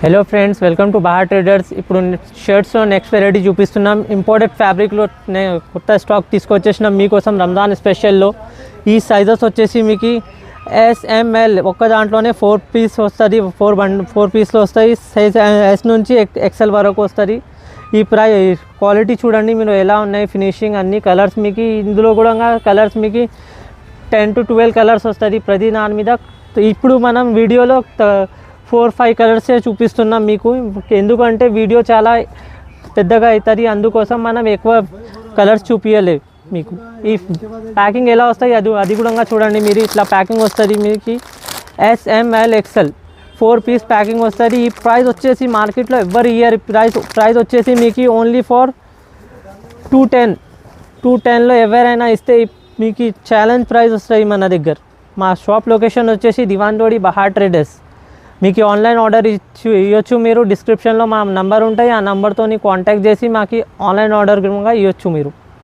Hello friends, welcome to Bahar Traders. ఇప్పుడు షర్ట్స్లో next variety చూపిస్తున్నాం. ఇంపోర్టెడ్ ఫ్యాబ్రిక్లో కొత్త స్టాక్ తీసుకొచ్చేసినాం మీకోసం రంజాన్ స్పెషల్లో. ఈ సైజెస్ వచ్చేసి మీకు SML ఒక్క దాంట్లోనే 4 పీస్ వస్తుంది, 4 పీస్లో వస్తాయి. సైజ్ S నుంచి XL వరకు వస్తుంది. ఈ క్వాలిటీ చూడండి మీరు ఎలా ఉన్నాయి, ఫినిషింగ్ అన్ని కలర్స్ మీకు ఇందులో కూడా కలర్స్ మీకు 10 to 12 కలర్స్ వస్తుంది ప్రతి దాని మీద. ఇప్పుడు మనం వీడియోలో 4-5 కలర్సే చూపిస్తున్నాం మీకు, ఎందుకంటే వీడియో చాలా పెద్దగా అవుతుంది, అందుకోసం మనం ఎక్కువ కలర్స్ చూపించలేదు మీకు. ఈ ప్యాకింగ్ ఎలా వస్తాయి అది కూడా చూడండి మీరు. ఇట్లా ప్యాకింగ్ వస్తుంది మీకు. SML XL 4 పీస్ ప్యాకింగ్ వస్తుంది. ఈ ప్రైస్ వచ్చేసి మార్కెట్లో ఎవరి ఇయర్ ప్రైస్ వచ్చేసి మీకు ఓన్లీ ఫర్ 210లో ఎవరైనా ఇస్తే మీకు ఛాలెంజ్ ప్రైస్ వస్తాయి మన దగ్గర. మా షాప్ లొకేషన్ వచ్చేసి దివాన్ రోడ్ బహార్ ట్రేడర్స్. మీకు ఆన్లైన్ ఆర్డర్ ఇవ్వచ్చు మీరు. డిస్క్రిప్షన్లో మా నంబర్ ఉంటాయి, ఆ నెంబర్తో కాంటాక్ట్ చేసి మాకు ఆన్లైన్ ఆర్డర్ కూడా ఇవ్వచ్చు మీరు.